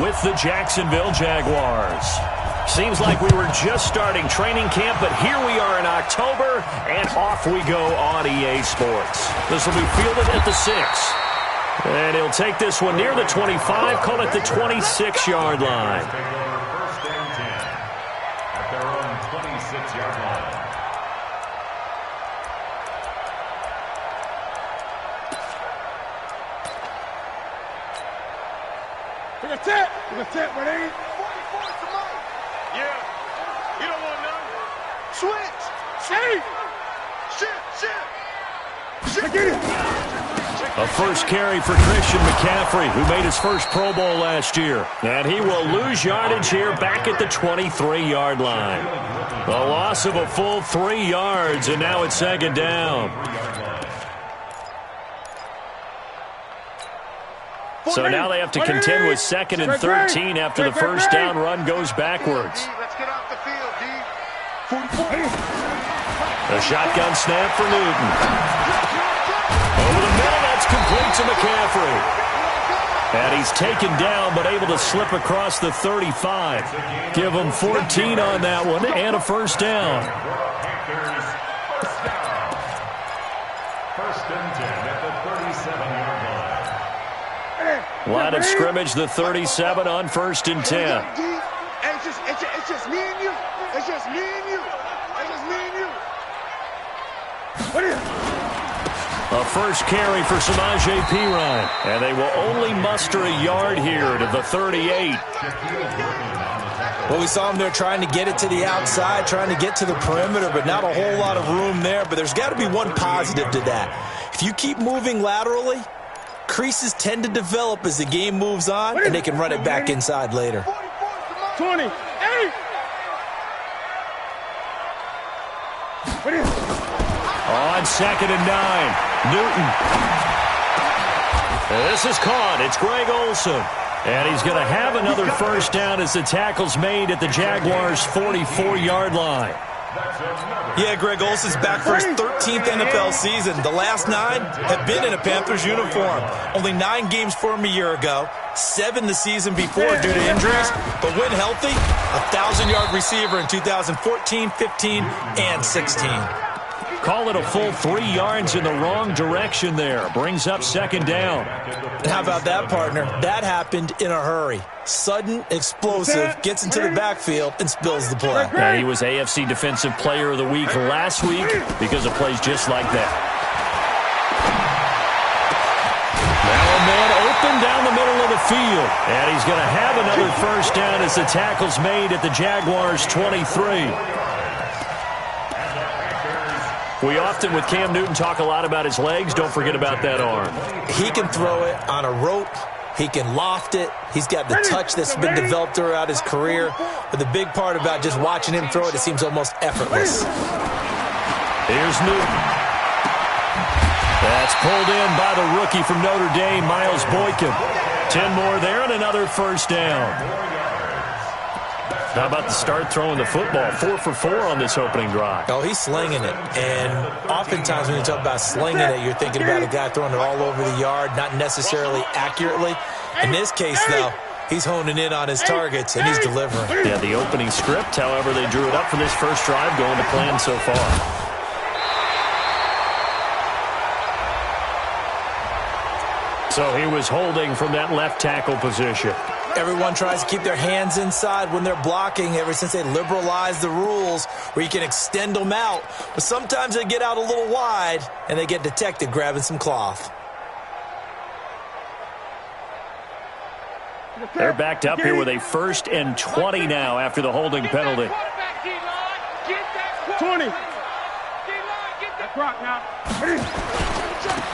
with the Jacksonville Jaguars. Seems like we were just starting training camp, but here we are in October, and off we go on EA Sports. This will be fielded at the 6. And he'll take this one near the 25, call it the 26-yard line. First and 10 at their own 26-yard line. We're going to tap. We're going to tap, but they ain't. 44 to Mike. Yeah. You don't want none. Switch. Hey. Shit. Get it. A first carry for Christian McCaffrey, who made his first Pro Bowl last year. And he will lose yardage here back at the 23-yard line. A loss of a full 3 yards, and now it's second down. So now they have to contend with 2nd and 13 after the first down run goes backwards. Let's get off the field, D. A shotgun snap for Newton. Over the middle, that's complete to McCaffrey. And he's taken down, but able to slip across the 35. Give him 14 on that one, and a first down. First and 10 at the 37-yard line. Line of scrimmage, the 37 on 1st and 10. It's just me and you. It's just me and you. It's just me and you. What is it? A first carry for Samaje Perine. And they will only muster a yard here to the 38. Well, we saw him there trying to get it to the outside, trying to get to the perimeter, but not a whole lot of room there. But there's got to be one positive to that. If you keep moving laterally, creases tend to develop as the game moves on, and they can run it back inside later. 20. Hey! What is it? On 2nd and 9, Newton. This is caught. It's Greg Olsen. And he's going to have another first down as the tackle's made at the Jaguars' 44-yard line. Yeah, Greg Olsen's back for his 13th NFL season. The last 9 have been in a Panthers uniform. Only 9 games for him a year ago, 7 the season before due to injuries. But when healthy, a 1,000-yard receiver in 2014, 15, and 16. Call it a full 3 yards in the wrong direction there. Brings up 2nd down. And how about that, partner? That happened in a hurry. Sudden, explosive, gets into the backfield, and spills the play. And he was AFC Defensive Player of the Week last week because of plays just like that. Now a man open down the middle of the field. And he's going to have another first down as the tackle's made at the Jaguars' 23. We often, with Cam Newton, talk a lot about his legs. Don't forget about that arm. He can throw it on a rope. He can loft it. He's got the touch that's been developed throughout his career. But the big part about just watching him throw it, it seems almost effortless. Here's Newton. That's pulled in by the rookie from Notre Dame, Miles Boykin. 10 more there and another first down. How about the start throwing the football? 4 for 4 on this opening drive. Oh, he's slinging it. And oftentimes when you talk about slinging it, you're thinking about a guy throwing it all over the yard, not necessarily accurately. In this case, though, he's honing in on his targets, and he's delivering. Yeah, the opening script, however, they drew it up for this first drive, going to plan so far. So he was holding from that left tackle position. Everyone tries to keep their hands inside when they're blocking ever since they liberalized the rules where you can extend them out. But sometimes they get out a little wide, and they get detected grabbing some cloth. They're backed up here with a 1st and 20 now after the holding penalty. 20.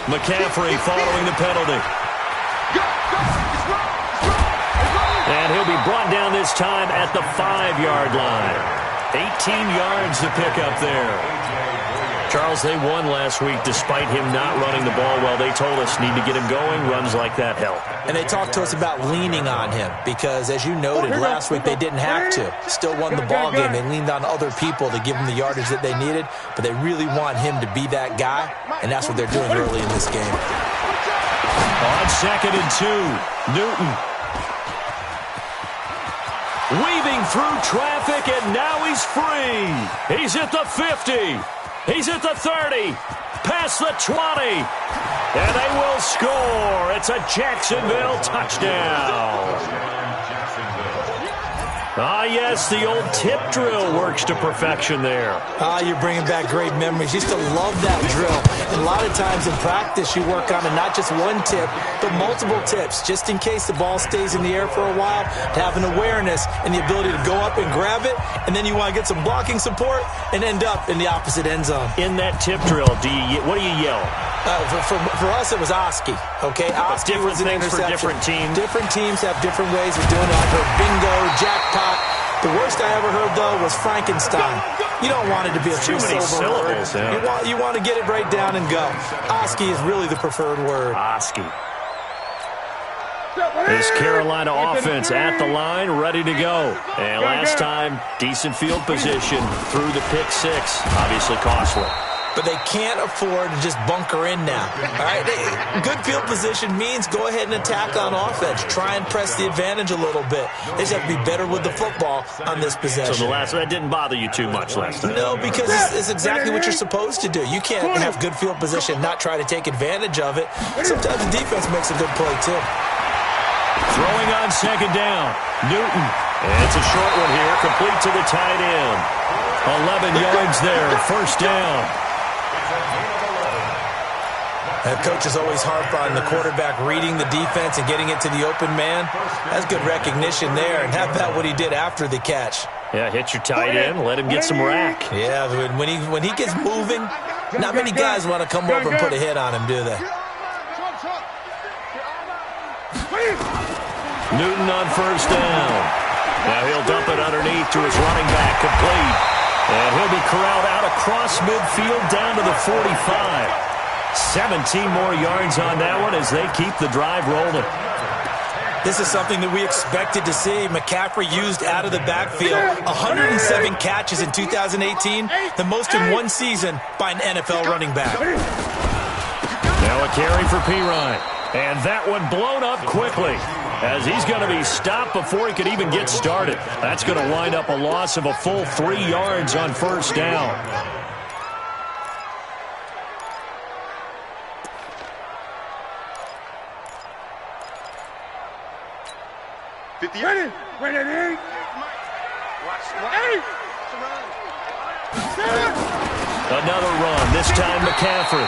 McCaffrey following the penalty. And he'll be brought down this time at the 5-yard line. 18 yards to pick up there. Charles, they won last week despite him not running the ball well. They told us need to get him going. Runs like that help. And they talked to us about leaning on him because, as you noted, last week they didn't have to. Still won the ball game. They leaned on other people to give them the yardage that they needed, but they really want him to be that guy, and that's what they're doing early in this game. On 2nd and 2, Newton. weaving through traffic, and now he's free. He's at the 50. He's at the 30. Past the 20. And they will score. It's a Jacksonville touchdown. Ah, yes, the old tip drill works to perfection there. Ah, you're bringing back great memories. Used to love that drill. And a lot of times in practice, you work on it, not just one tip, but multiple tips, just in case the ball stays in the air for a while, to have an awareness and the ability to go up and grab it, and then you want to get some blocking support and end up in the opposite end zone. In that tip drill, what do you yell? For us, it was Oski, okay? Oski different was an things for interception. different teams. Different teams have different ways of doing it. I've heard bingo, jackpot. The worst I ever heard, though, was Frankenstein. You don't want it to be a too many syllables. Yeah. You want to get it right down and go. Oski is really the preferred word. Oski. This Carolina offense at the line, ready to go. And last time, decent field position through the pick six. Obviously costly. But they can't afford to just bunker in now. All right, good field position means go ahead and attack on offense. Try and press the advantage a little bit. They just have to be better with the football on this possession. So that didn't bother you too much last time? No, because it's exactly what you're supposed to do. You can't have good field position, not try to take advantage of it. Sometimes the defense makes a good play, too. Throwing on second down. Newton. And it's a short one here, complete to the tight end. 11 yards there, first down. That coach is always harp on the quarterback reading the defense and getting it to the open man. That's good recognition there. And how about what he did after the catch? Yeah, hit your tight end, let him get some rack. Yeah, when he gets moving, not many guys want to come over and put a hit on him, do they? Newton on first down. Now he'll dump it underneath to his running back, complete. And he'll be corralled out across midfield down to the 45. 17 more yards on that one as they keep the drive rolling. This is something that we expected to see. McCaffrey used out of the backfield. 107 catches in 2018, the most in one season by an NFL running back. Now a carry for Pirine. And that one blown up quickly as he's going to be stopped before he could even get started. That's going to wind up a loss of a full 3 yards on first down. Another run, this time McCaffrey.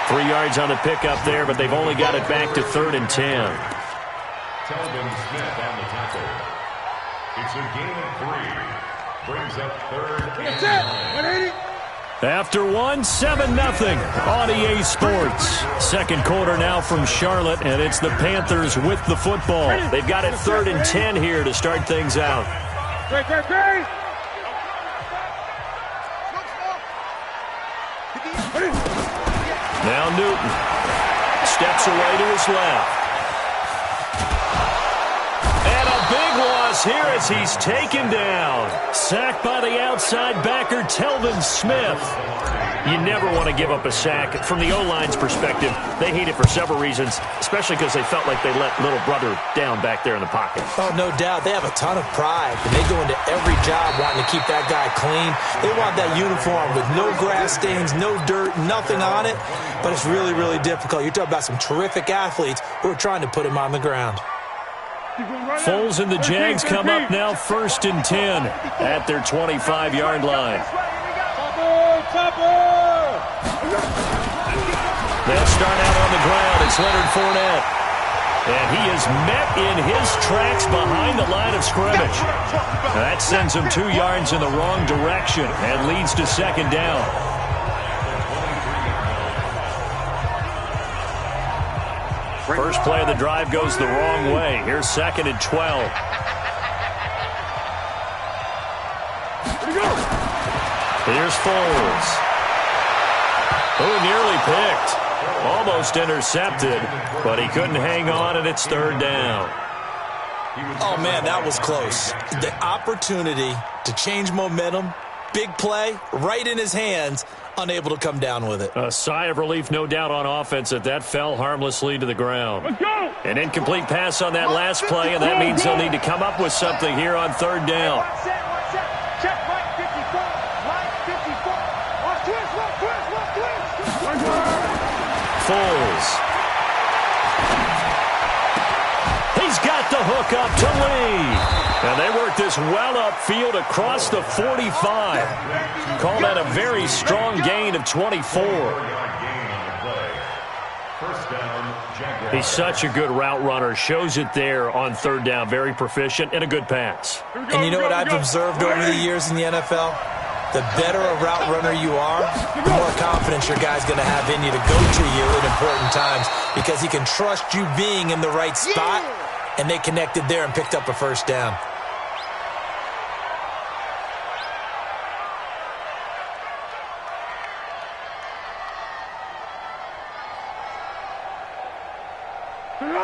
3 yards on the pickup there, but they've only got it back to 3rd and 10. Telvin Smith on the tackle. It's a gain of 3. Brings up 3rd and 9. After 7-0 on EA Sports. Second quarter now from Charlotte, and it's the Panthers with the football. They've got it 3rd and 10 here to start things out. Now Newton steps away to his left. And a big loss here as he's taken down. Sacked by the outside backer, Telvin Smith. You never want to give up a sack. From the O-line's perspective, they hate it for several reasons, especially because they felt like they let little brother down back there in the pocket. Oh, no doubt. They have a ton of pride, and they go into every job wanting to keep that guy clean. They want that uniform with no grass stains, no dirt, nothing on it, but it's really, really difficult. You're talking about some terrific athletes who are trying to put him on the ground. Foles and the Jags come up now 1st and 10 at their 25-yard line. They'll start out on the ground. It's Leonard Fournette. And he is met in his tracks behind the line of scrimmage. That sends him 2 yards in the wrong direction and leads to 2nd down. First play of the drive goes the wrong way. Here's 2nd and 12. Here's Foles. Oh, nearly picked. Almost intercepted, but he couldn't hang on, and it's 3rd down. Oh, man, that was close. The opportunity to change momentum, big play, right in his hands unable to come down with it. A sigh of relief, no doubt, on offense that fell harmlessly to the ground. An incomplete pass on that last play, and that means they'll need to come up with something here on third down. Check right 54. Right 54. Watch twist. Foles. He's got the hook up to Lee. And they work this well upfield across the 45. Call that a very strong gain of 24. He's such a good route runner. Shows it there on third down. Very proficient and a good pass. And you know what I've observed over the years in the NFL? The better a route runner you are, the more confidence your guy's going to have in you to go to you at important times because he can trust you being in the right spot, and they connected there and picked up a first down.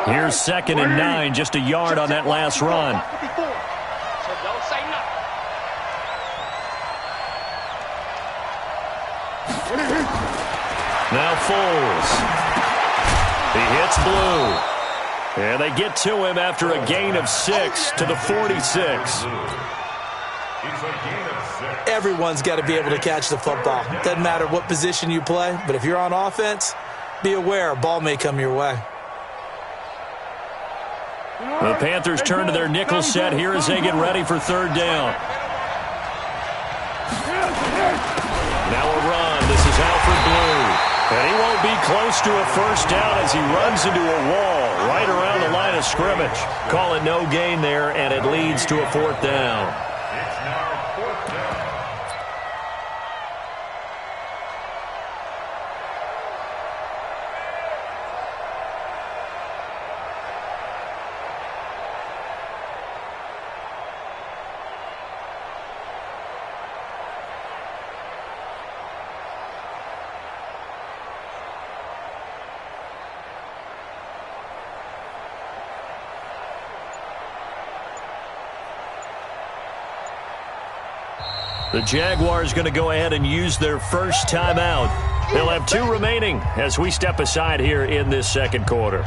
Here's 2nd and 9, just a yard on that last run. So don't say nothing. Now Foles. He hits Blue. And they get to him after a gain of 6 to the 46. Everyone's got to be able to catch the football. Doesn't matter what position you play, but if you're on offense, be aware a ball may come your way. The Panthers turn to their nickel set here as they get ready for third down. Now a run. This is Alfred Blue. And he won't be close to a first down as he runs into a wall right around the line of scrimmage. Call it no gain there, and it leads to a 4th down. It's now 4th down. The Jaguars going to go ahead and use their first timeout. They'll have 2 remaining as we step aside here in this second quarter.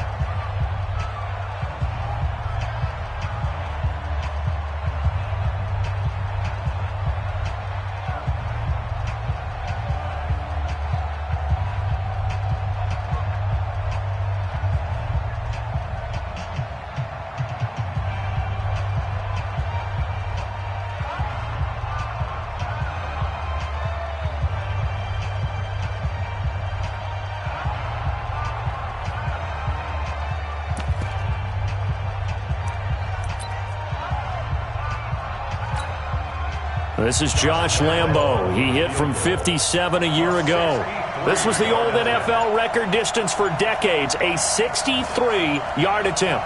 This is Josh Lambo. He hit from 57 a year ago. This was the old NFL record distance for decades, a 63-yard attempt.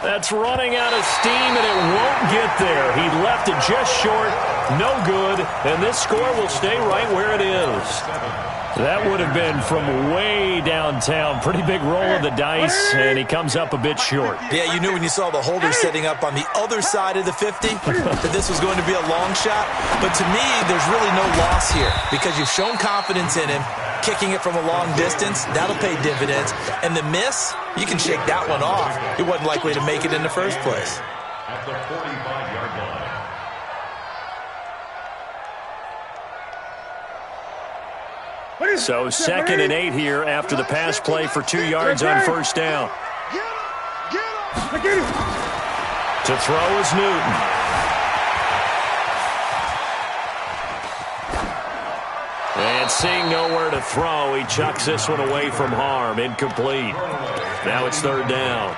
That's running out of steam, and it won't get there. He left it just short, no good, and this score will stay right where it is. That would have been from way downtown. Pretty big roll of the dice, and he comes up a bit short. Yeah, you knew when you saw the holder setting up on the other side of the 50 that this was going to be a long shot. But to me, there's really no loss here because you've shown confidence in him. Kicking it from a long distance, that'll pay dividends. And the miss, you can shake that one off. He wasn't likely to make it in the first place. At the 45-yard line. So 2nd and 8 here after the pass play for 2 yards on first down. To throw is Newton. And seeing nowhere to throw, he chucks this one away from harm. Incomplete. Now it's third down.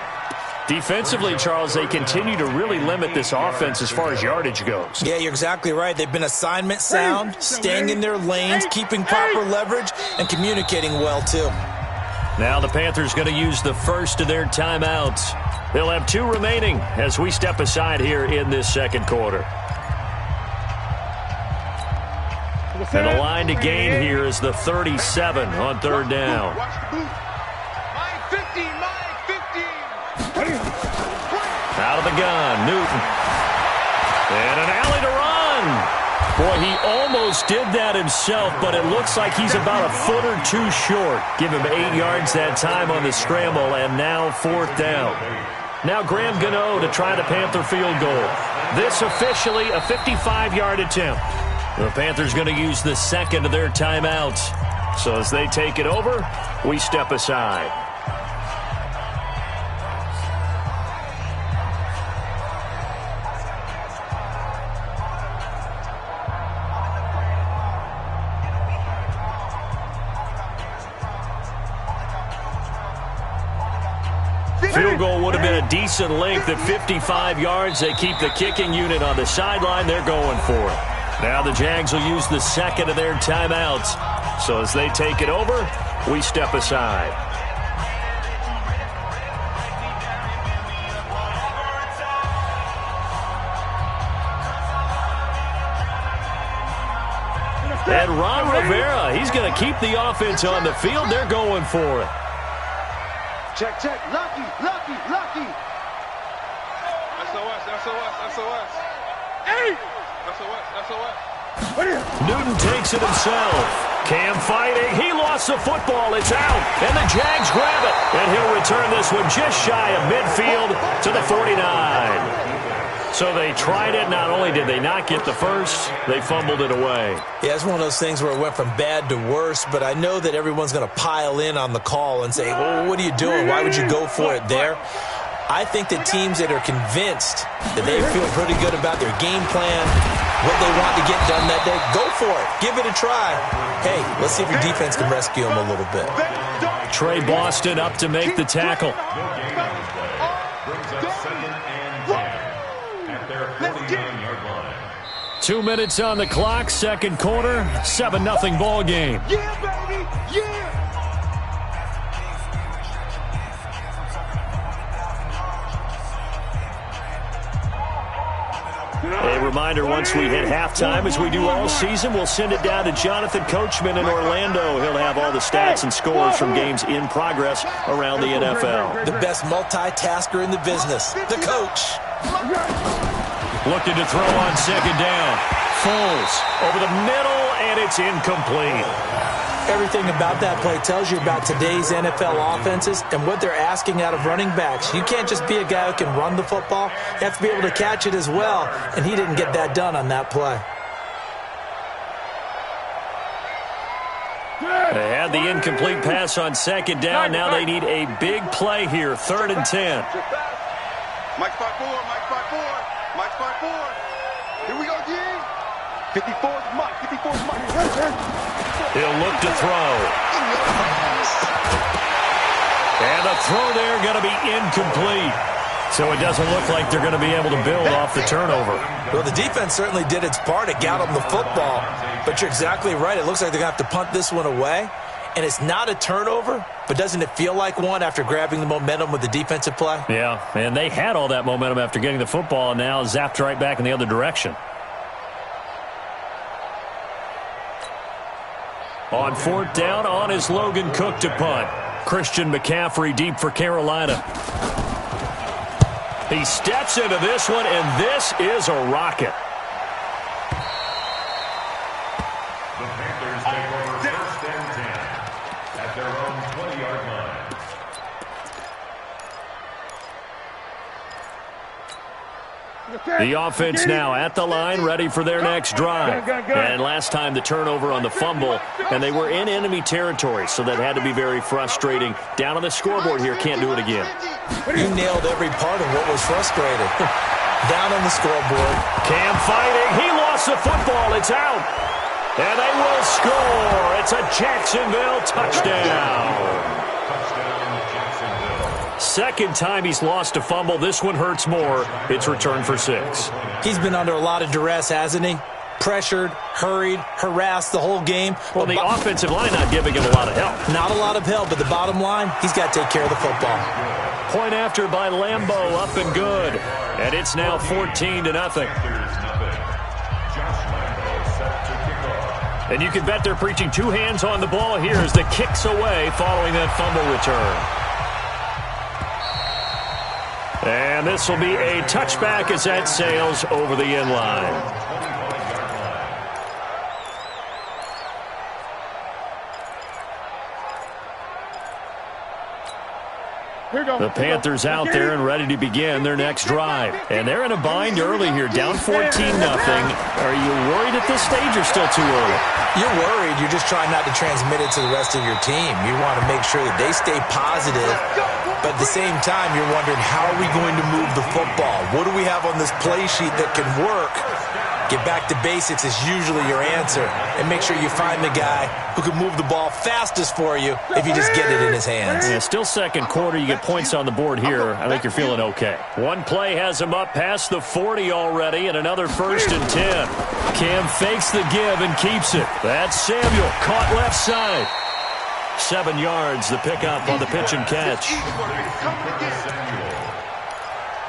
Defensively, Charles, they continue to really limit this offense as far as yardage goes. Yeah, you're exactly right. They've been assignment sound, staying in their lanes, keeping proper leverage, and communicating well, too. Now the Panthers going to use the first of their timeouts. They'll have 2 remaining as we step aside here in this second quarter. And the line to gain here is the 37 on third down. Out of the gun, Newton. And an alley to run. Boy, he almost did that himself, but it looks like he's about a foot or two short. Give him 8 yards that time on the scramble, and now 4th down. Now Graham Gano to try the Panther field goal. This officially a 55-yard attempt. The Panthers going to use the second of their timeouts. So as they take it over, we step aside. Field goal would have been a decent length at 55 yards. They keep the kicking unit on the sideline. They're going for it. Now the Jags will use the second of their timeouts. So as they take it over, we step aside. And Ron Rivera, he's going to keep the offense on the field. They're going for it. Check, check. Lucky, lucky, lucky. SOS, SOS, SOS. Hey! SOS, SOS. Newton takes it himself. Cam fighting. He lost the football. It's out. And the Jags grab it. And he'll return this one just shy of midfield to the 49. So they tried it. Not only did they not get the first, they fumbled it away. Yeah, it's one of those things where it went from bad to worse, but I know that everyone's going to pile in on the call and say, well, what are you doing? Why would you go for it there? I think that teams that are convinced that they feel pretty good about their game plan, what they want to get done that day, go for it. Give it a try. Hey, let's see if your defense can rescue them a little bit. Trey Boston up to make the tackle. Brings up 2nd and 10 at their 49-yard line. 2 minutes on the clock, second quarter, 7-0 ball game. Yeah, baby, yeah! A reminder, once we hit halftime, as we do all season, we'll send it down to Jonathan Coachman in Orlando. He'll have all the stats and scores from games in progress around the NFL. The best multitasker in the business, the coach. Looking to throw on second down. Foles over the middle, and it's incomplete. Everything about that play tells you about today's NFL offenses and what they're asking out of running backs. You can't just be a guy who can run the football. You have to be able to catch it as well, and he didn't get that done on that play. They had the incomplete pass on second down. Now they need a big play here, 3rd and 10. Mike 5-4, Mike 5-4, Mike 5-4. Here we go, G. 54's Mike, 54's Mike. He'll look to throw. And the throw there going to be incomplete. So it doesn't look like they're going to be able to build off the turnover. Well, the defense certainly did its part. It got them the football. But you're exactly right. It looks like they're going to have to punt this one away. And it's not a turnover, but doesn't it feel like one after grabbing the momentum with the defensive play? Yeah, and they had all that momentum after getting the football, and now zapped right back in the other direction. On 4th down, on is Logan Cook to punt. Christian McCaffrey deep for Carolina. He steps into this one, and this is a rocket. The Panthers take over 1st and 10 at their own 20-yard line. The offense now at the line, ready for their next drive. And last time the turnover on the fumble, and they were in enemy territory, so that had to be very frustrating. Down on the scoreboard here, can't do it again. You nailed every part of what was frustrating. Down on the scoreboard. Cam fighting. He lost the football. It's out. And they will score. It's a Jacksonville touchdown. Second time he's lost a fumble. This one hurts more. It's returned for 6. He's been under a lot of duress, hasn't he? Pressured, hurried, harassed the whole game. Well, the offensive line not giving him a lot of help. Not a lot of help, but the bottom line, he's got to take care of the football. Point after by Lambeau, up and good. And it's now 14-0. And you can bet they're preaching 2 hands on the ball here as the kick's away following that fumble return. And this will be a touchback as that sails over the end line. The Panthers out there and ready to begin their next drive. And they're in a bind early here, down 14-0. Are you worried at this stage or still too early? You're worried. You're just trying not to transmit it to the rest of your team. You want to make sure that they stay positive. But at the same time, you're wondering, how are we going to move the football? What do we have on this play sheet that can work? Get back to basics is usually your answer. And make sure you find the guy who can move the ball fastest for you if you just get it in his hands. Yeah, still second quarter. You get points on the board here. I think you're feeling okay. One play has him up past the 40 already, and another 1st and 10. Cam fakes the give and keeps it. That's Samuel, caught left side. 7 yards, the pickup on the pitch and catch. A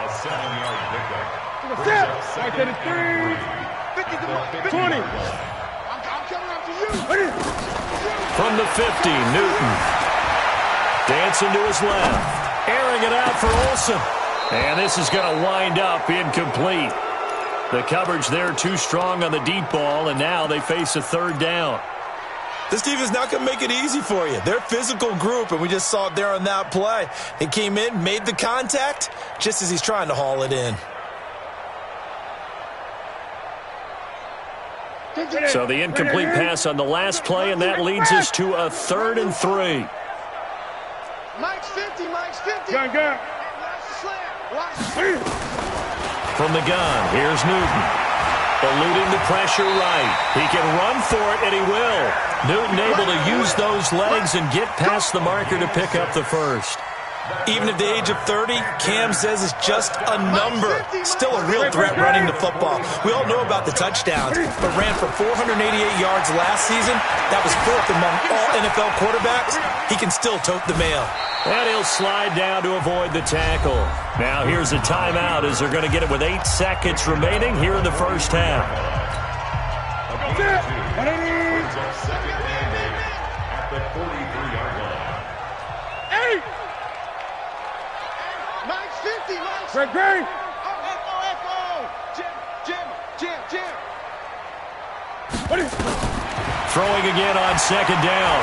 7-yard pickup. 20. From the 50, Newton. Dancing to his left. Airing it out for Olsen. And this is going to wind up incomplete. The coverage there too strong on the deep ball, and now they face a 3rd down. This team is not going to make it easy for you. They're a physical group, and we just saw it there on that play. He came in, made the contact, just as he's trying to haul it in. So the incomplete pass on the last play, and that leads us to a 3rd and 3. Mike's 50, Mike's 50. Gun. From the gun, here's Newton. Eluding the pressure right. He can run for it, and he will. Newton able to use those legs and get past the marker to pick up the first. Even at the age of 30, Cam says it's just a number. Still a real threat running the football. We all know about the touchdowns, but ran for 488 yards last season. That was 4th among all NFL quarterbacks. He can still tote the mail. And he'll slide down to avoid the tackle. Now here's a timeout as they're going to get it with 8 seconds remaining here in the first half. Second and 8 at the 43-yard line. Mike's 50, Mike's 50. Great. Jim. Throwing again on 2nd down.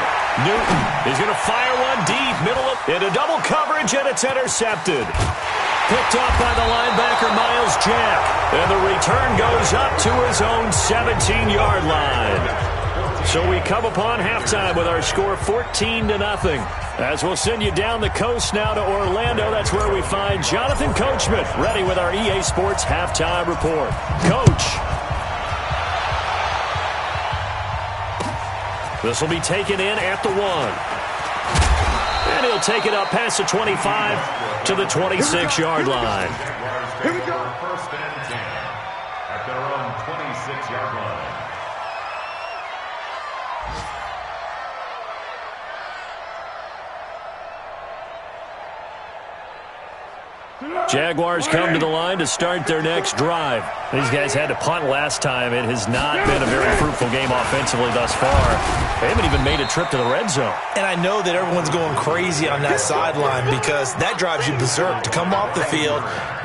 Newton is going to fire one deep, middle of into double coverage, and it's intercepted. Picked off by the linebacker, Miles Jack. And the return goes up to his own 17-yard line. So we come upon halftime with our score 14-0. As we'll send you down the coast now to Orlando. That's where we find Jonathan Coachman ready with our EA Sports halftime report. Coach. This will be taken in at the 1. And he'll take it up past the 25 to the 26-yard line. Here we go. 1st and 10 at their own 26-yard line. Jaguars come to the line to start their next drive. These guys had to punt last time. It has not been a very fruitful game offensively thus far. They haven't even made a trip to the red zone. And I know that everyone's going crazy on that sideline because that drives you berserk to come off the field,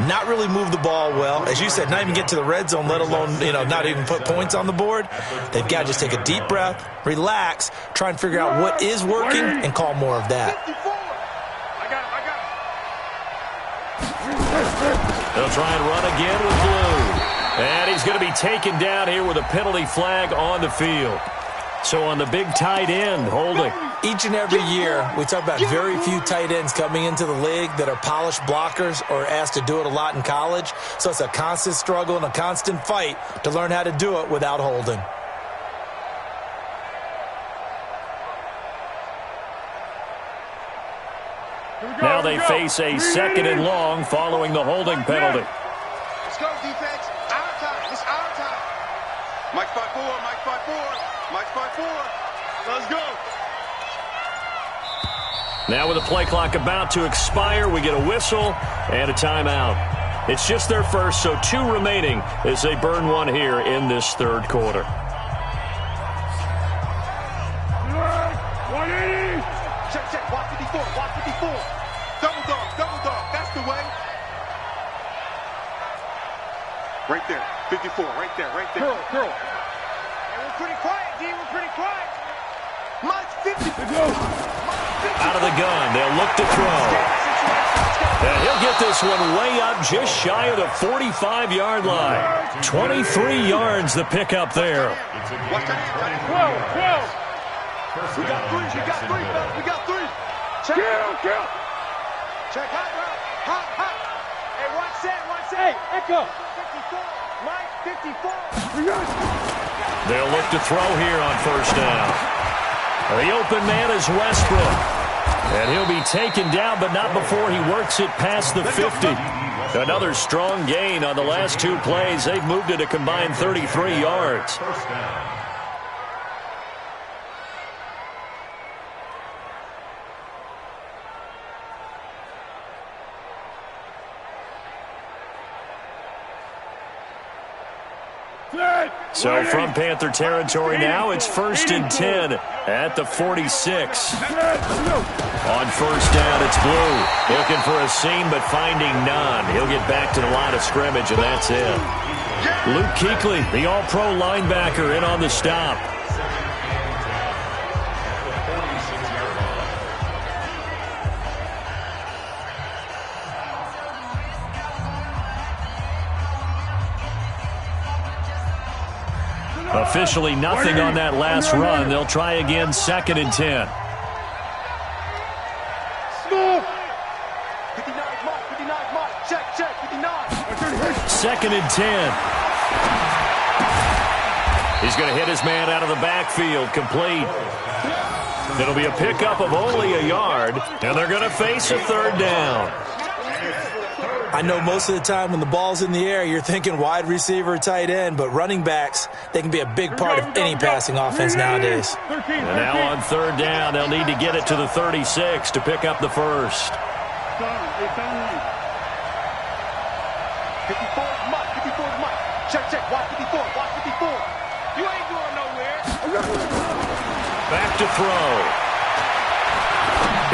not really move the ball well. As you said, not even get to the red zone, let alone, not even put points on the board. They've got to just take a deep breath, relax, try and figure out what is working, and call more of that. They'll try and run again with Blue. And he's going to be taken down here with a penalty flag on the field. So on the big tight end, holding. Each and every year, we talk about very few tight ends coming into the league that are polished blockers or asked to do it a lot in college. So it's a constant struggle and a constant fight to learn how to do it without holding. Now they face a 2nd and long following the holding penalty. Let's go, defense. Our time. It's our time. Mike 5-4, Mike 5-4, Mike 5-4. Let's go. Now with the play clock about to expire, we get a whistle and a timeout. It's just their first, so 2 remaining as they burn one here in this 3rd quarter. 180. Check. Walk 54. Double dog. That's the way. Right there. 54. Right there. Curl. Hey, we're pretty quiet, D. We're pretty quiet. Mike's 50. Out of the gun. They'll look to throw. get this one way up just shy of the 45-yard line. 23 yards the pickup there. Watch that. 12. We got three, fellas. We got three. Check. Kill. Check. Hot. Hey, watch that. Hey, Echo. 54. Mike, 54. They'll look to throw here on first down. The open man is Westbrook. And he'll be taken down, but not before he works it past the 50. Another strong gain on the last two plays. They've moved it a combined 33 yards. So from Panther territory now, it's 1st and 10 at the 46. On first down, it's Blue. Looking for a seam, but finding none. He'll get back to the line of scrimmage, and that's it. Luke Kuechly, the all-pro linebacker, in on the stop. Officially nothing on that last run. They'll try again, 2nd and 10. Smooth. 59, Mark. Check. 59. 2nd and 10. He's going to hit his man out of the backfield, complete. It'll be a pickup of only a yard, and they're going to face a 3rd down. I know most of the time when the ball's in the air, you're thinking wide receiver, tight end, but running backs, they can be a big part of any passing offense nowadays. And now on 3rd down, they'll need to get it to the 36 to pick up the first. 54 is Mike. Check. Watch 54. You ain't going nowhere. Back to throw.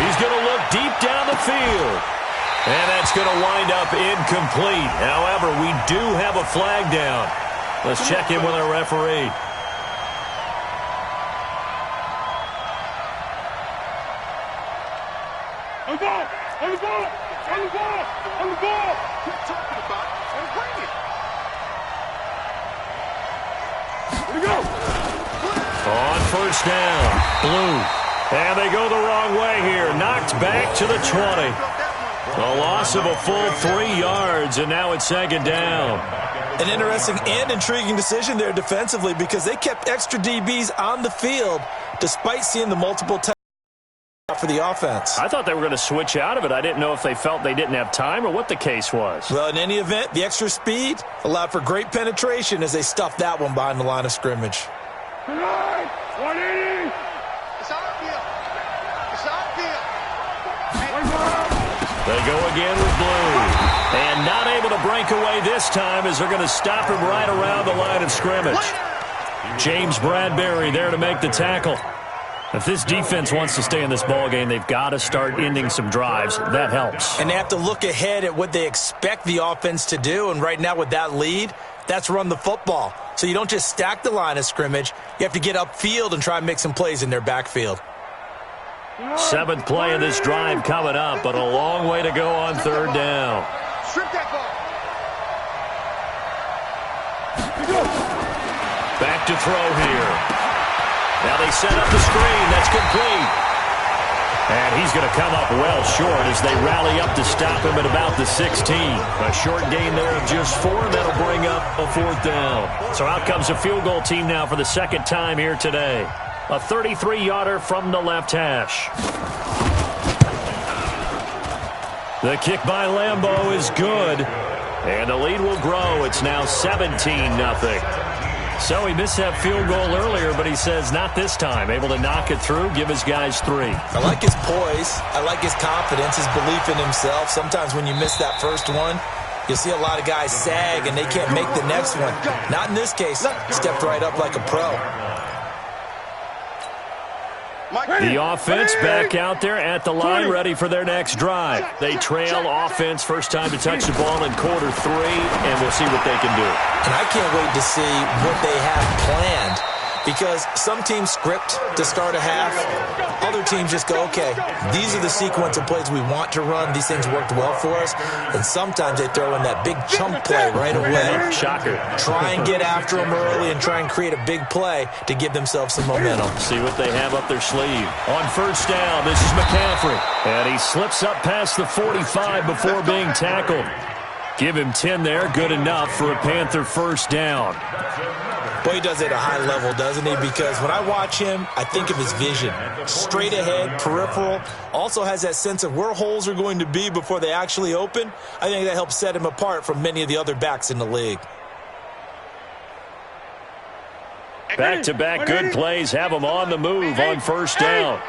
He's going to look deep down the field. And that's going to wind up incomplete. However, we do have a flag down. Let's check in with our referee. On the ball. What are you talking about? And bring it. Here we go. On first down, Blue. And they go the wrong way here. Knocked back to the 20. A loss of a full 3 yards, and now it's 2nd down. An interesting and intriguing decision there defensively because they kept extra DBs on the field despite seeing the multiple times for the offense. I thought they were going to switch out of it. I didn't know if they felt they didn't have time or what the case was. Well, in any event, the extra speed allowed for great penetration as they stuffed that one behind the line of scrimmage. 180. It's our field. They go again with Blue. And not able to break away this time as they're going to stop him right around the line of scrimmage. James Bradbury there to make the tackle. If this defense wants to stay in this ballgame, they've got to start ending some drives. That helps. And they have to look ahead at what they expect the offense to do. And right now with that lead, that's run the football. So you don't just stack the line of scrimmage. You have to get upfield and try and make some plays in their backfield. 7th play of this drive coming up, but a long way to go on 3rd down. Strip that ball. Back to throw here. Now they set up the screen. That's complete. And he's going to come up well short as they rally up to stop him at about the 16. A short gain there of just 4. That'll bring up a 4th down. So out comes a field goal team now for the 2nd time here today. A 33-yarder from the left hash. The kick by Lambeau is good. And the lead will grow. It's now 17-0. So he missed that field goal earlier, but he says not this time. Able to knock it through, give his guys 3. I like his poise. I like his confidence, his belief in himself. Sometimes when you miss that first one, you'll see a lot of guys sag and they can't make the next one. Not in this case. Stepped right up like a pro. The offense back out there at the line, ready for their next drive. They trail offense, first time to touch the ball in quarter 3, and we'll see what they can do. And I can't wait to see what they have planned Because some teams script to start a half. Other teams just go, okay, these are the sequence of plays we want to run. These things worked well for us. And sometimes they throw in that big chunk play right away. Shocker. Try and get after them early and try and create a big play to give themselves some momentum. See what they have up their sleeve. On first down, this is McCaffrey. And he slips up past the 45 before being tackled. Give him 10 there. Good enough for a Panther first down. Boy, he does it at a high level, doesn't he? Because when I watch him, I think of his vision. Straight ahead, peripheral. Also has that sense of where holes are going to be before they actually open. I think that helps set him apart from many of the other backs in the league. Back-to-back good plays have him on the move on first down.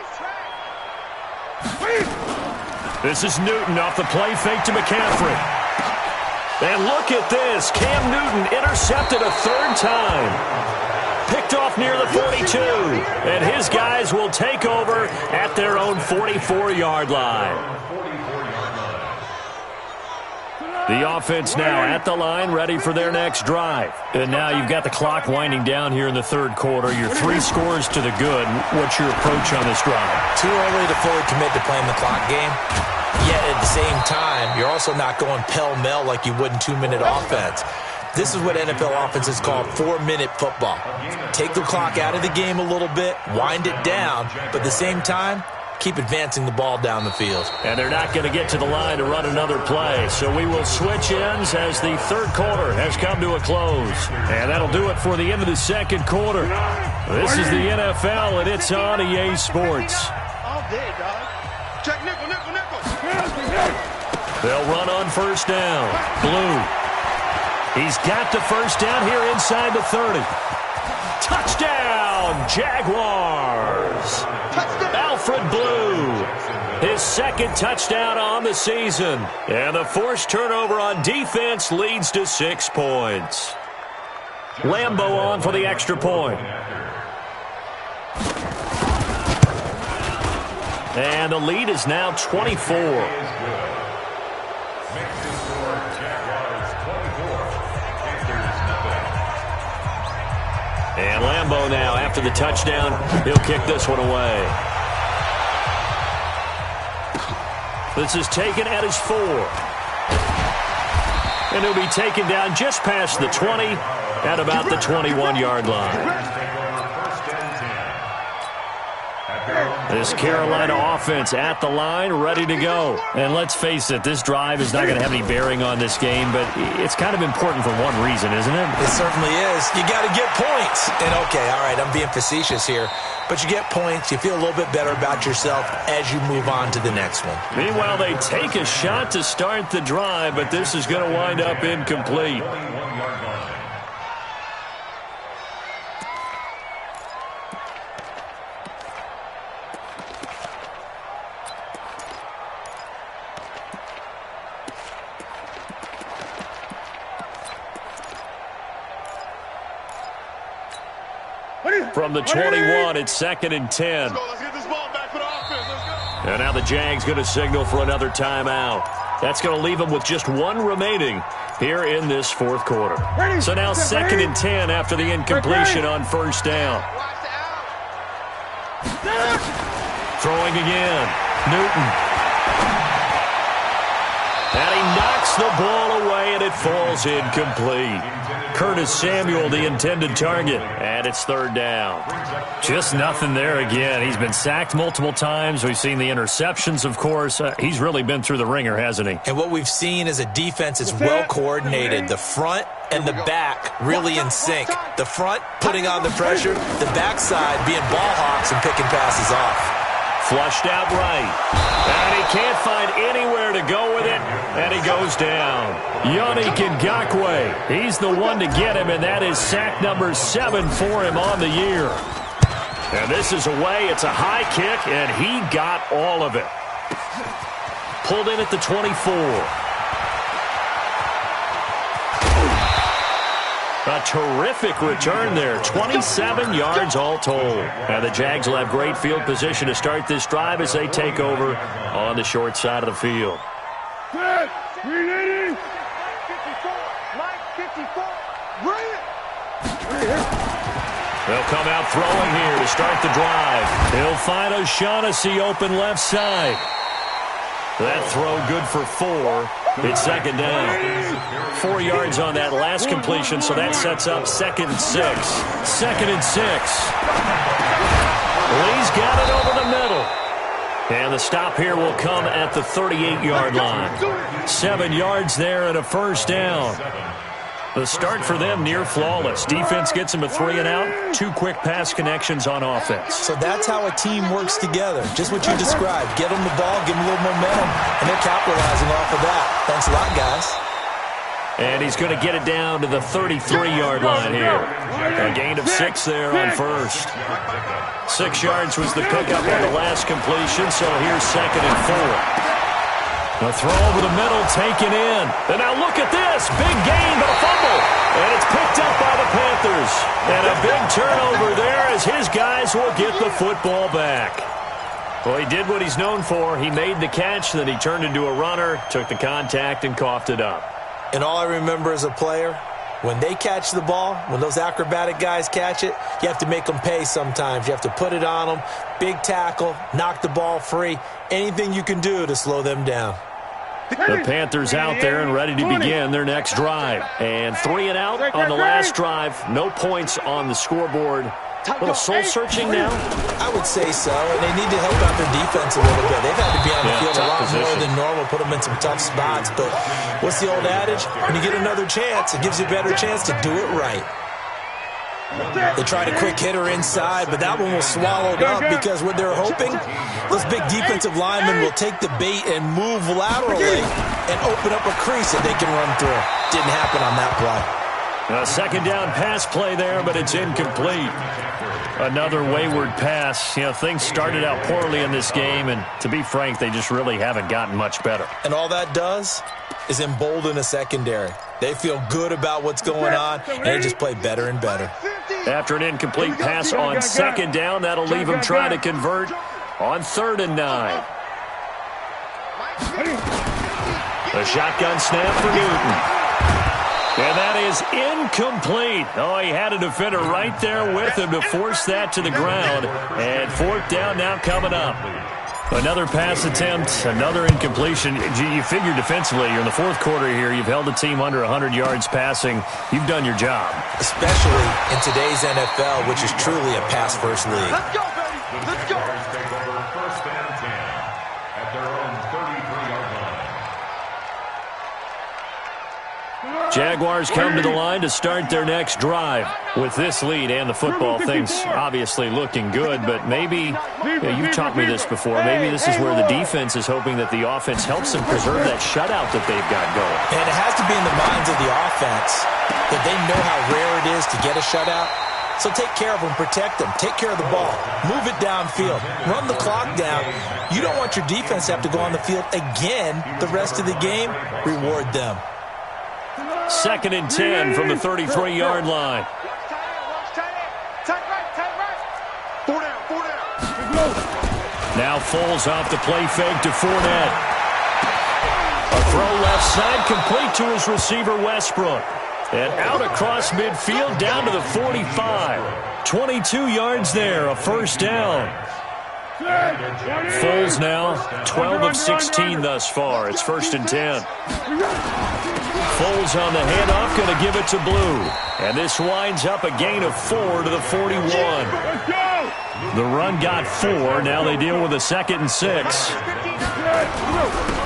This is Newton off the play fake to McCaffrey. And look at this. Cam Newton intercepted a third time. Picked off near the 42. And his guys will take over at their own 44-yard line. The offense now at the line, ready for their next drive. And now you've got the clock winding down here in the third quarter. You're 3 scores to the good. What's your approach on this drive? Too early to fully commit to playing the clock game. Yet at the same time, you're also not going pell-mell like you would in 2-minute offense. This is what NFL offenses call 4-minute football. Take the clock out of the game a little bit, wind it down, but at the same time, keep advancing the ball down the field. And they're not going to get to the line to run another play. So we will switch ends as the third quarter has come to a close. And that'll do it for the end of the second quarter. This is the NFL, and it's on EA Sports. All day, dog. Check nickel, nickel, nickel. They'll run on first down. Blue. He's got the first down here inside the 30. Touchdown, Jaguars. Alfred Blue, his second touchdown on the season. And the forced turnover on defense leads to 6 points. Lambo on for the extra point. And the lead is now 24. And Lambo now, after the touchdown, he'll kick this one away. This is taken at his 4. And he'll be taken down just past the 20 at about the 21-yard line. This Carolina offense at the line, ready to go. And let's face it, this drive is not going to have any bearing on this game, but it's kind of important for one reason, isn't it? It certainly is. You got to get points. And okay, all right, I'm being facetious here, but you get points, you feel a little bit better about yourself as you move on to the next one. Meanwhile, they take a shot to start the drive, but this is going to wind up incomplete. From the 21, it's 2nd and 10. Let's get this ball back for the offense. Let's go. And now the Jags going to signal for another timeout. That's going to leave them with just 1 remaining here in this fourth quarter. So now 2nd and 10 after the incompletion on first down. Throwing again. Newton. And he knocks the ball away, and it falls incomplete. Curtis Samuel, the intended target, and it's 3rd down. Just nothing there again. He's been sacked multiple times. We've seen the interceptions, of course. He's really been through the ringer, hasn't he? And what we've seen is a defense that's well coordinated. The front and the back really in sync. The front putting on the pressure, the backside being ball hawks and picking passes off. Flushed out right. And he can't find anywhere to go with it, and he goes down. Yannick Ngakoue, he's the one to get him, and that is sack number 7 for him on the year. And this is away. It's a high kick, and he got all of it. Pulled in at the 24. A terrific return there. 27 yards all told. And the Jags will have great field position to start this drive as they take over on the short side of the field. Set. 380. 54. Mike 54. Bring it. They'll come out throwing here to start the drive. He'll find O'Shaughnessy open left side. That throw good for 4. It's second down. 4 yards on that last completion, so that sets up 2nd and 6. 2nd and 6. Lee's got it over the middle. And the stop here will come at the 38-yard line. 7 yards there and a first down. The start for them near flawless. Defense gets them a 3 and out. 2 quick pass connections on offense. So that's how a team works together. Just what you described. Get them the ball, give them a little momentum, and they're capitalizing off of that. Thanks a lot, guys. And he's going to get it down to the 33-yard line here. A gain of 6 there on first. 6 yards was the pickup on the last completion, so here's 2nd and 4. The throw over the middle, taken in. And now look at this. Big gain, but a fumble. And it's picked up by the Panthers. And a big turnover there as his guys will get the football back. Well, he did what he's known for. He made the catch, then he turned into a runner, took the contact, and coughed it up. And all I remember as a player, when they catch the ball, when those acrobatic guys catch it, you have to make them pay sometimes. You have to put it on them. Big tackle, knock the ball free. Anything you can do to slow them down. The Panthers out there and ready to begin their next drive. And 3 and out on the last drive. No points on the scoreboard. A little soul-searching now? I would say so, and they need to help out their defense a little bit. They've had to be on the field a lot more than normal, put them in some tough spots. But what's the old adage? When you get another chance, it gives you a better chance to do it right. They tried a quick hitter inside, but that one was swallowed up because what they're hoping, those big defensive linemen will take the bait and move laterally and open up a crease that they can run through. Didn't happen on that play. A second down pass play there, but it's incomplete. Another wayward pass. You know, things started out poorly in this game, and to be frank, they just really haven't gotten much better. And all that does is embolden a secondary. They feel good about what's going on, and they just play better and better. After an incomplete pass on second down, that'll leave them trying to convert on 3rd and 9. A shotgun snap for Newton. And that is incomplete. Oh, he had a defender right there with him to force that to the ground. And 4th down now coming up. Another pass attempt, another incompletion. You figure defensively, you're in the 4th quarter here. You've held the team under 100 yards passing. You've done your job. Especially in today's NFL, which is truly a pass-first league. Let's go, baby. Let's go. Take over 1st and 10 at their own 33-yard line. Jaguars come to the line to start their next drive. With this lead and the football, things obviously looking good, but maybe, you've taught me this before, maybe this is where the defense is hoping that the offense helps them preserve that shutout that they've got going. And it has to be in the minds of the offense that they know how rare it is to get a shutout. So take care of them, protect them, take care of the ball, move it downfield, run the clock down. You don't want your defense to have to go on the field again the rest of the game. Reward them. 2nd and 10 from the 33-yard line. Now Foles off the play fake to Fournette. A throw left side complete to his receiver Westbrook. And out across midfield down to the 45. 22 yards there, a first down. Foles now 12 of 16 thus far. It's 1st and 10. Foles on the handoff, going to give it to Blue. And this winds up a gain of 4 to the 41. The run got 4. Now they deal with a 2nd and 6.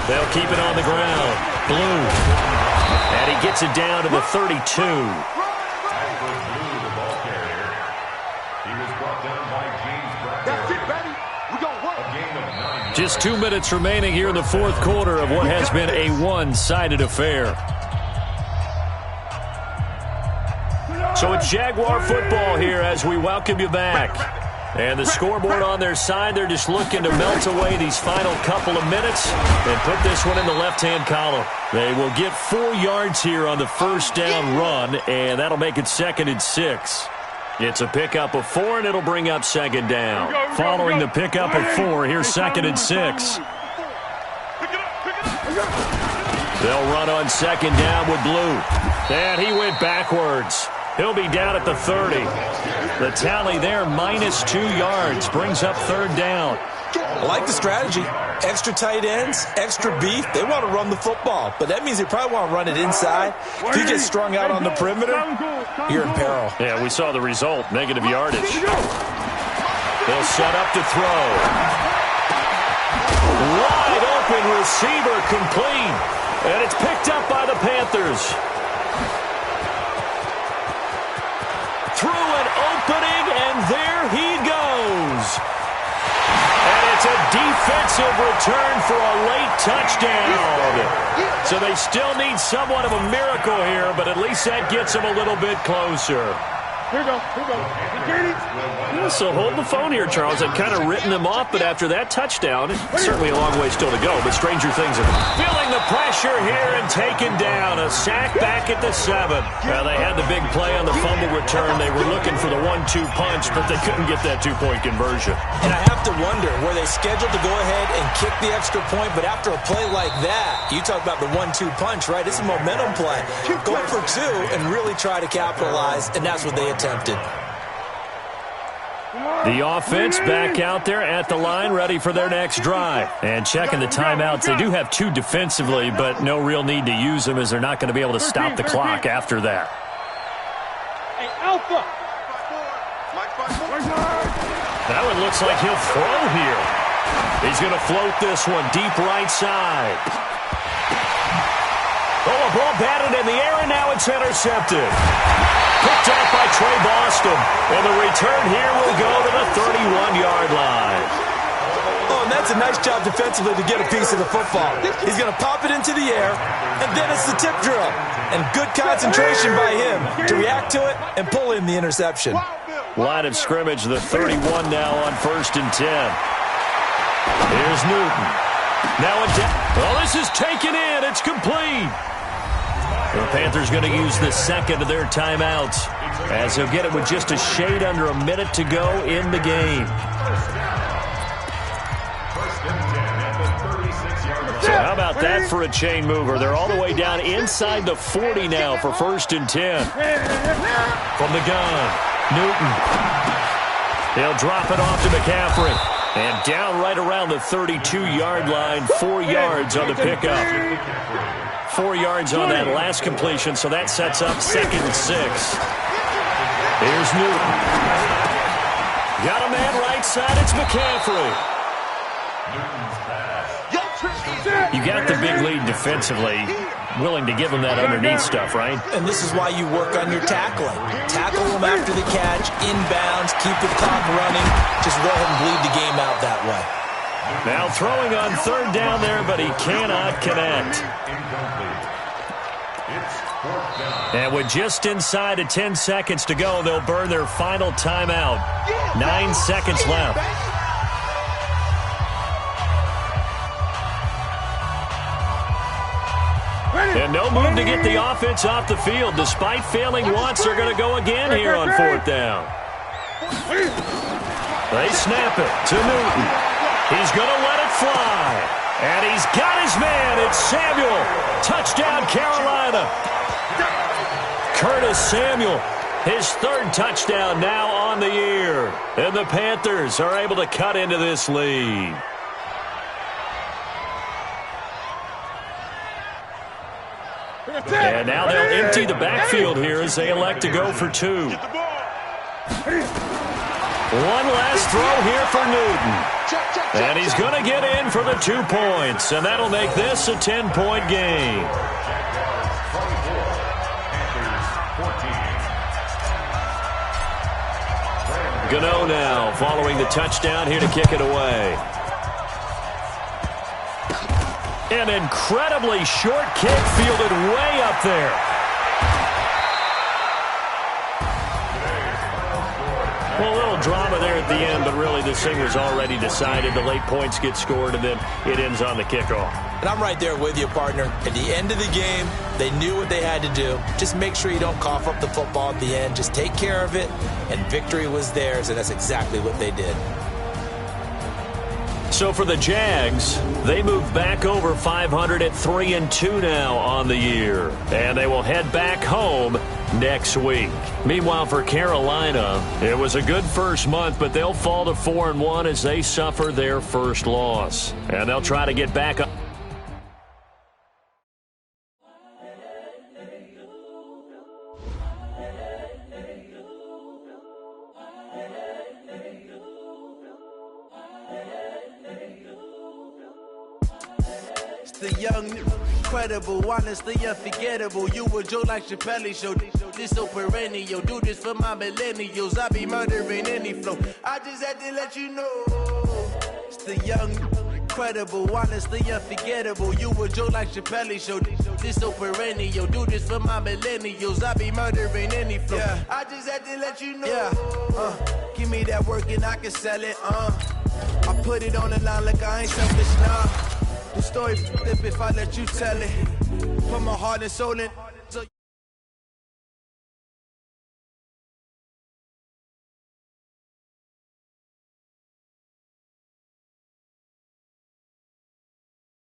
They'll keep it on the ground. Blue. And he gets it down to the 32. Just 2 minutes remaining here in the 4th quarter of what has been a one-sided affair. So it's Jaguar football here as we welcome you back. And the scoreboard on their side, they're just looking to melt away these final couple of minutes and put this one in the left-hand column. They will get 4 yards here on the first down run, and that'll make it 2nd and 6. It's a pickup of 4, and it'll bring up 2nd down. Following the pickup of 4, here's 2nd and 6. They'll run on 2nd down with Blue. And he went backwards. He'll be down at the 30. The tally there, -2 yards, brings up 3rd down. I like the strategy. Extra tight ends, extra beef. They want to run the football, but that means they probably want to run it inside. If you get strung out on the perimeter, you're in peril. Yeah, we saw the result, negative yardage. They'll set up to throw. Wide open receiver, complete. And it's picked up by the Panthers. Through an opening, and there he goes. And it's a defensive return for a late touchdown. So they still need somewhat of a miracle here, but at least that gets them a little bit closer. Here we go. Yeah, so hold the phone here, Charles. I've kind of written them off, but after that touchdown, certainly a long way still to go, but stranger things have feeling the pressure here and taken down. A sack back at the 7. Well, they had the big play on the fumble return. They were looking for the 1-2 punch, but they couldn't get that 2-point conversion. And I have to wonder, were they scheduled to go ahead and kick the extra point, but after a play like that, you talk about the 1-2 punch, right? It's a momentum play. Go for 2 and really try to capitalize, and that's what they attempted. The offense back out there at the line, ready for their next drive. And checking the timeouts. They do have 2 defensively, but no real need to use them as they're not going to be able to stop the clock after that. Hey, Alpha. That one looks like he'll throw here. He's going to float this one deep right side. Oh, a ball batted in the air, and now it's intercepted. Picked up by Trey Boston. And the return here will go to the 31-yard line. Oh, and that's a nice job defensively to get a piece of the football. He's going to pop it into the air, and then it's the tip drill. And good concentration by him to react to it and pull in the interception. Line of scrimmage, the 31 now on 1st and 10. Here's Newton. Now a well, this is taken in. It's complete. The Panthers going to use the second of their timeouts as he'll get it with just a shade under a minute to go in the game. So how about that for a chain mover? They're all the way down inside the 40 now for 1st and 10. From the gun, Newton. He'll drop it off to McCaffrey. And down right around the 32-yard line, 4 yards on the pickup. 4 yards on that last completion, so that sets up 2nd and 6. Here's Newton. Got a man right side, it's McCaffrey. You got the big lead defensively, willing to give them that underneath stuff, right? And this is why you work on your tackling. Tackle them after the catch, inbounds, keep the clock running. Just go ahead and bleed the game out that way. Now throwing on 3rd down there, but he cannot connect. And with just inside of 10 seconds to go, they'll burn their final timeout. 9 seconds left. And no move to get the offense off the field. Despite failing once, they're going to go again here on 4th down. They snap it to Newton. He's going to let it fly. And he's got his man. It's Samuel. Touchdown, Carolina. Curtis Samuel, his 3rd touchdown now on the year. And the Panthers are able to cut into this lead. And now they'll empty the backfield here as they elect to go for 2. One last throw here for Newton. And he's going to get in for the 2 points. And that'll make this a 10-point game. Gano now following the touchdown here to kick it away. An incredibly short kick fielded way up there. Well, a little drama there at the end, but really this thing was already decided. The late points get scored, and then it ends on the kickoff. And I'm right there with you, partner. At the end of the game, they knew what they had to do. Just make sure you don't cough up the football at the end. Just take care of it, and victory was theirs, and that's exactly what they did. So for the Jags, they move back over 500 at 3-2 now on the year. And they will head back home next week. Meanwhile, for Carolina, it was a good first month, but they'll fall to 4-1 as they suffer their first loss. And they'll try to get back up. The young, incredible, honestly unforgettable. You a Joe like Chappelle show. This so perennial. Do this for my millennials. I be murdering any flow. I just had to let you know. It's the young, incredible, honestly unforgettable. You a Joe like Chappelle show. This so perennial. Do this for my millennials. I be murdering any flow. Yeah. I just had to let you know. Yeah. Give me that work and I can sell it. I put it on the line like I ain't selfish, nah. The story flip if I let you tell it. Put my heart and soul in.